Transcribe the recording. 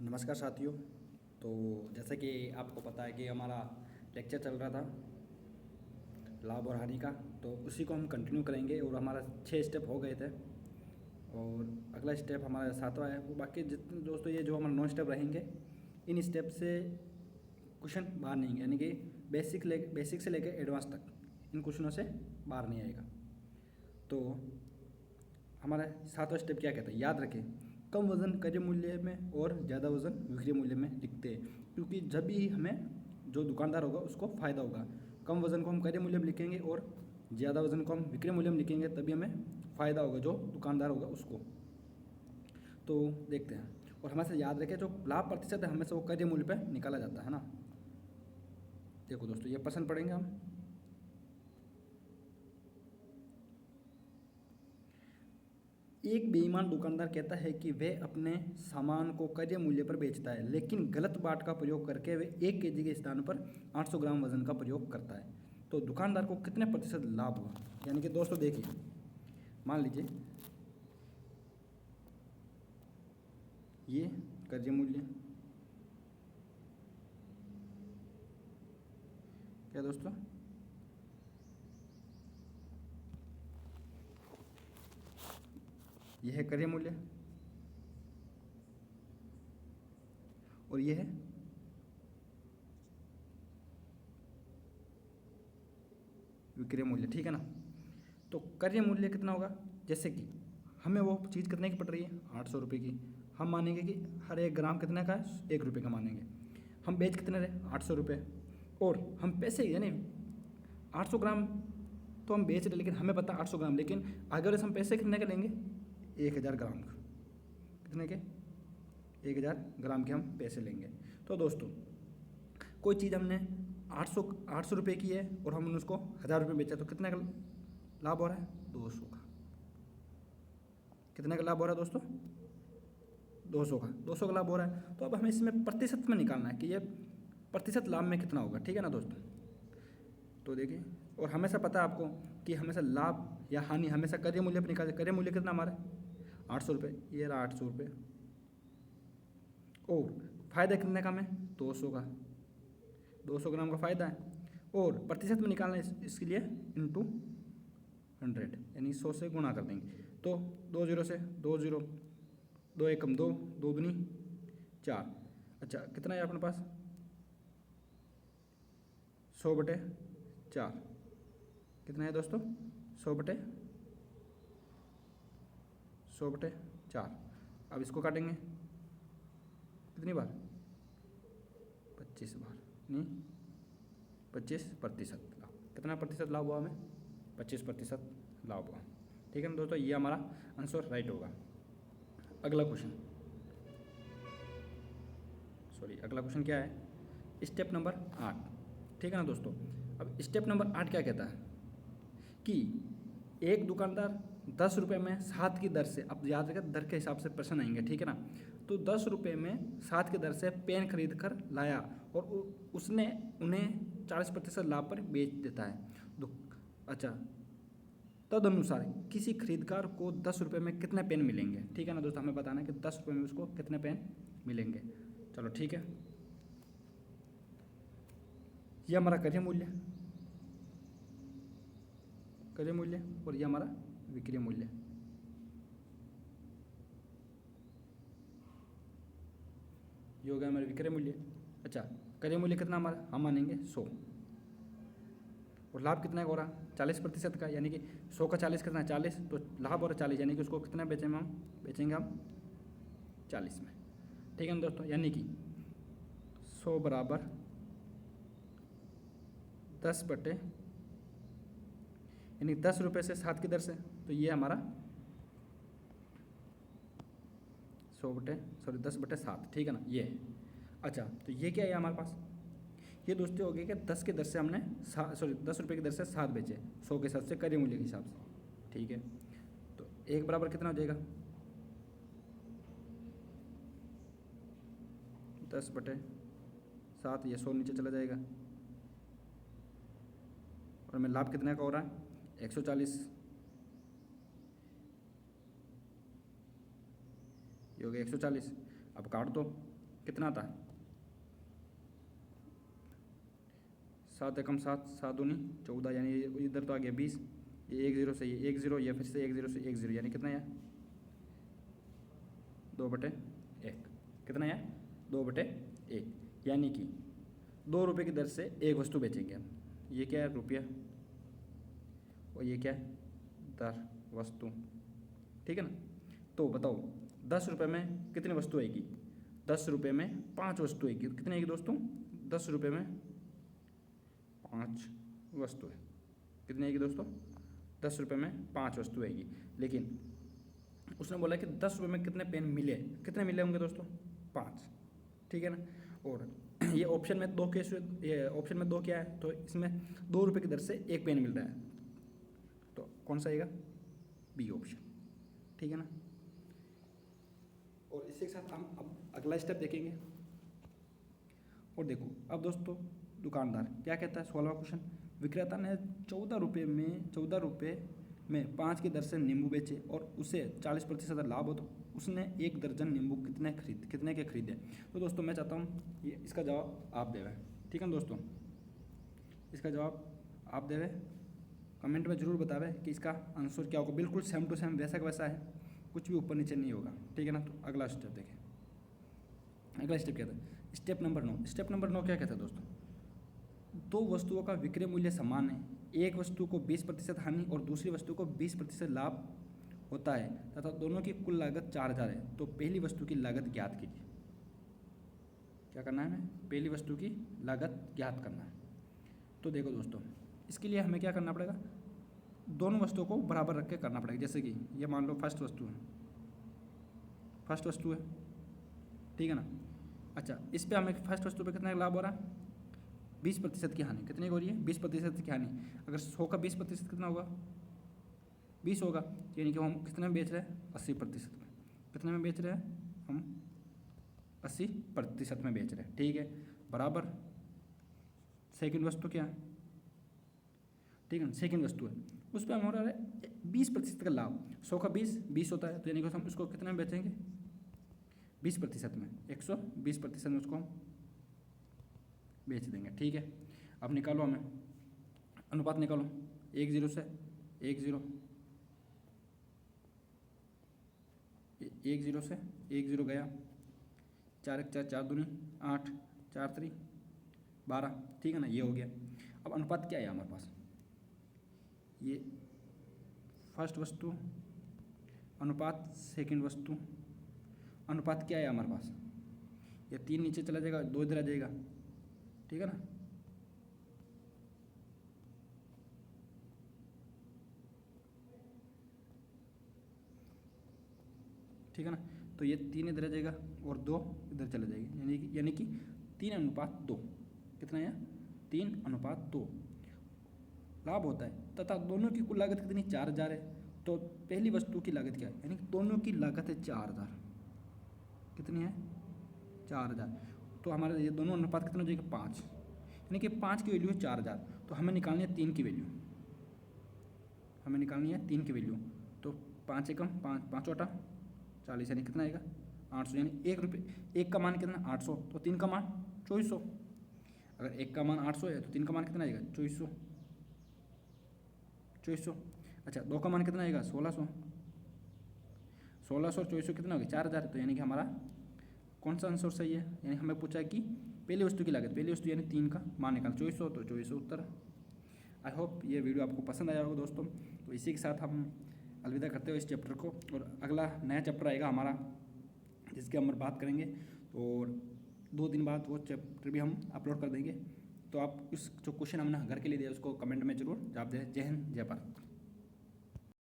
नमस्कार साथियों। तो जैसा कि आपको पता है कि हमारा लेक्चर चल रहा था लाभ और हानि का, तो उसी को हम कंटिन्यू करेंगे। और हमारा 6 स्टेप हो गए थे और अगला स्टेप हमारा 7वां है। वो बाकी जितने दोस्तों ये जो हमारे 9 स्टेप रहेंगे, इन स्टेप से क्वेश्चन बाहर नहीं आएंगे, यानी कि बेसिक से लेकर एडवांस तक इन क्वेश्चनों से बाहर नहीं आएगा। तो हमारा 7वां स्टेप क्या कहता है, याद रखें, कम वजन क्रय मूल्य में और ज़्यादा वजन विक्रय मूल्य में लिखते हैं, क्योंकि जब भी हमें जो दुकानदार होगा उसको फ़ायदा होगा। कम वजन को हम क्रय मूल्य में लिखेंगे और ज़्यादा वजन को हम विक्रय मूल्य में लिखेंगे, तभी हमें फ़ायदा होगा जो दुकानदार होगा उसको। तो देखते हैं, और हमेशा याद रखें जो लाभ प्रतिशत है हमेशा वो क्रय मूल्य पर निकाला जाता है ना। देखो दोस्तों, ये प्रश्न पढ़ेंगे हम। एक बेईमान दुकानदार कहता है कि वह अपने सामान को क्रय मूल्य पर बेचता है, लेकिन गलत बाट का प्रयोग करके वह 1 केजी के स्थान पर 800 ग्राम वजन का प्रयोग करता है। तो दुकानदार को कितने प्रतिशत लाभ हुआ? यानी कि दोस्तों देखिए, मान लीजिए ये क्रय मूल्य क्या दोस्तों, यह है क्रय मूल्य और यह है विक्रय मूल्य, ठीक है ना। तो क्रय मूल्य कितना होगा, जैसे कि हमें वो चीज़ कितने की पड़ रही है, 800 रुपये की। हम मानेंगे कि हर 1 ग्राम कितने का है, 1 रुपये का मानेंगे। हम बेच कितने रहे, 800 रुपये। और हम पैसे यानी 800 ग्राम तो हम बेच रहे, लेकिन हमें पता 800 ग्राम, लेकिन अगर हम पैसे कितने के लेंगे, 1000 ग्राम का। कितने के, 1000 ग्राम के हम पैसे लेंगे। तो दोस्तों कोई चीज़ हमने 800 रुपये की है और हमने उसको 1000 रुपये बेचा, तो कितने का लाभ हो रहा है, 200 का। कितने का लाभ हो रहा है दोस्तों, 200 का लाभ हो रहा है। तो अब हमें इसमें प्रतिशत में निकालना है कि ये प्रतिशत लाभ में कितना होगा, ठीक है ना दोस्तों। तो देखिए, और हमेशा पता है आपको कि हमेशा लाभ या हानि हमेशा क्रय मूल्य पर निकाल। क्रय मूल्य कितना हमारा, 800 रुपये, ये रहा 800 रुपये। और फायदा कितने का हमें, 200 का, 200 ग्राम का फायदा है। और प्रतिशत में निकालना है इसके लिए इंटू 100, यानी 100 से गुणा कर देंगे। तो 2 0 से 2 0, 2 1 2, 2 दूनी 4। अच्छा, कितना है अपने पास, 100/4। कितना है दोस्तों, 100/4। अब इसको काटेंगे कितनी बार, 25 बार, नहीं 25% लाभ। कितना प्रतिशत लाभ हुआ हमें, 25% लाभ हुआ, ठीक है ना दोस्तों। ये हमारा आंसर राइट होगा। अगला क्वेश्चन, अगला क्वेश्चन क्या है, स्टेप नंबर 8, ठीक है ना दोस्तों। अब स्टेप नंबर 8 क्या कहता है कि एक दुकानदार 10 रुपये में 7 की दर से, अब याद रखें दर के हिसाब से प्रश्न आएंगे, ठीक है ना। तो 10 रुपये में 7 की दर से पेन खरीद कर लाया और उसने उन्हें 40% लाभ पर बेच देता है। अच्छा, तदनुसार किसी खरीददार को 10 रुपये में कितने पेन मिलेंगे, ठीक है ना दोस्तों। हमें बताना है कि 10 रुपये में उसको कितने पेन मिलेंगे। चलो ठीक है, ये हमारा क्रय मूल्य और ये हमारा विक्रय मूल्य। ये हो गया हमारा विक्रय मूल्य। अच्छा, क्रय मूल्य कितना हमारा, हम मानेंगे 100। और लाभ कितना हो रहा, 40% का, यानी कि 100 का 40 कितना है, 40। तो लाभ हो रहा 40, यानी कि उसको कितना बेचेंगे हम 40 में, ठीक है ना दोस्तों। यानी कि 100 बराबर 10 यानी 10 रुपये से 7 की दर से, तो ये हमारा 10/7, ठीक है ना, ये है। अच्छा, तो ये क्या है हमारे पास, ये दोस्तों हो गया कि 10 की दर से हमने 10 रुपये की दर से 7 बेचे, 100 के हिसाब से, क्रय मूल्य के हिसाब से, ठीक है। तो 1 बराबर कितना हो जाएगा, 10/7, ये 100 नीचे चला जाएगा। और हमें लाभ कितने का हो रहा है, 140। ये हो गया 140। अब काट दो, कितना था 7 एकम 7, 7 दूनी 14, यानी इधर तो आ गया 20, ये 1 0 से ये 1 0, ये फिर से 1 0 से 1 0, यानी कितना है 2/1। कितना है 2/1, यानी कि 2 रुपये की दर से एक वस्तु बेचेंगे हम। ये क्या है रुपया और ये क्या है दर वस्तु, ठीक है ना। तो बताओ 10 रुपये में कितनी वस्तु आएगी, 10 रुपये में 5 वस्तु आएगी। कितनी आएगी दोस्तों 10 रुपये में 5 वस्तु है। कितनी आएगी दोस्तों 10 रुपये में 5 वस्तु आएगी। लेकिन उसने बोला कि 10 रुपये में कितने पेन मिले, कितने मिले होंगे दोस्तों 5, ठीक है ना। और ये ऑप्शन में 2 केस, ये ऑप्शन में 2 क्या है, तो इसमें 2 रुपये की दर से एक पेन मिल रहा है, तो कौन सा आएगा बी ऑप्शन, ठीक है ना। और इसी के साथ हम अब अगला स्टेप देखेंगे। और देखो अब दोस्तों दुकानदार क्या कहता है, 16वां क्वेश्चन, विक्रेता ने 14 रुपये में 5 की दर से नींबू बेचे और उसे 40% लाभ हो, तो उसने 1 दर्जन नींबू कितने के खरीदे। तो दोस्तों मैं चाहता हूँ ये इसका जवाब आप देवे, ठीक है ना दोस्तों, इसका जवाब आप देवे, कमेंट में ज़रूर बतावे कि इसका आंसर क्या होगा। बिल्कुल सेम टू सेम वैसा का वैसा है, कुछ भी ऊपर नीचे नहीं होगा, ठीक है ना। तो अगला स्टेप देखें, अगला स्टेप क्या था, स्टेप नंबर 9। स्टेप नंबर 9 क्या कहता है दोस्तों, 2 वस्तुओं का विक्रय मूल्य समान है, एक वस्तु को 20% हानि और दूसरी वस्तु को 20% लाभ होता है तथा दोनों की कुल लागत 4000 है, तो पहली वस्तु की लागत ज्ञात कीजिए। क्या करना है हमें, पहली वस्तु की लागत ज्ञात करना है। तो देखो दोस्तों इसके लिए हमें क्या करना पड़ेगा, दोनों वस्तुओं को बराबर रख के करना पड़ेगा। जैसे कि ये मान लो फर्स्ट वस्तु है, ठीक है ना। अच्छा इस पे हमें फर्स्ट वस्तु पे कितना लाभ हो रहा है, 20% की हानि। कितनी हो रही है 20% की हानि। अगर 100 का 20% कितना होगा 20 होगा, यानी कि हम कितने में बेच रहे हैं 80% में। कितने में बेच रहे हैं हम 80% में बेच रहे हैं, ठीक है। बराबर सेकंड वस्तु क्या है, ठीक है, सेकंड वस्तु है, उस पर हम हो रहा है 20% का लाभ। 100 का 20 होता है, तो यानी कि हम उसको कितने में बेचेंगे 20% में, 120% में उसको हम बेच देंगे, ठीक है। अब निकालो हमें अनुपात निकालो, 1 0 से 1 0, 1 0 से 1 0 गया, 4 1 4 4 दूनी 8, 4 3 12, ठीक है ना, ये हो गया। अब अनुपात क्या है हमारे पास, ये फर्स्ट वस्तु अनुपात सेकंड वस्तु अनुपात क्या है हमारे पास, ये 3 नीचे चला जाएगा, 2 इधर आ जाएगा, ठीक है ना। ठीक है ना, तो ये 3 इधर आ जाएगा और 2 इधर चला जाएगा, यानी कि 3:2। कितना है 3:2 लाभ होता है तथा दोनों की कुल लागत कितनी 4000 है। तो पहली वस्तु की लागत क्या है, यानी कि दोनों की लागत है 4000। कितनी है 4000, तो हमारे ये दोनों अनुपात कितना हो जाएगा 5, यानी कि 5 की वैल्यू है 4000, तो हमें निकालनी है 3 की वैल्यू, हमें निकालनी है 3 की वैल्यू। तो 5 एकम 5 5 8 40, यानी कितना आएगा 800, यानी 1 रुपये, 1 का मान कितना 800, तो 3 का मान 2400। अगर 1 का मान 800 है तो 3 का मान कितना आएगा 2400। अच्छा 2 का मान कितना आएगा 1600 और 2400 कितना हो गया 4000, तो यानी कि हमारा कौन सा आंसर सही है, यानी हमें पूछा है कि पहली वस्तु की लागत, पहली वस्तु यानी 3 का मान निकाल 2400, तो 2400 उत्तर। आई होप ये वीडियो आपको पसंद आया होगा दोस्तों। तो इसी के साथ हम अलविदा करते हुए इस चैप्टर को, और अगला नया चैप्टर आएगा हमारा जिसके हम बात करेंगे, और 2 दिन बाद वो चैप्टर भी हम अपलोड कर देंगे। तो आप इस जो क्वेश्चन हमने घर के लिए दिया उसको कमेंट में जरूर जवाब दें। जय हिंद जय भारत।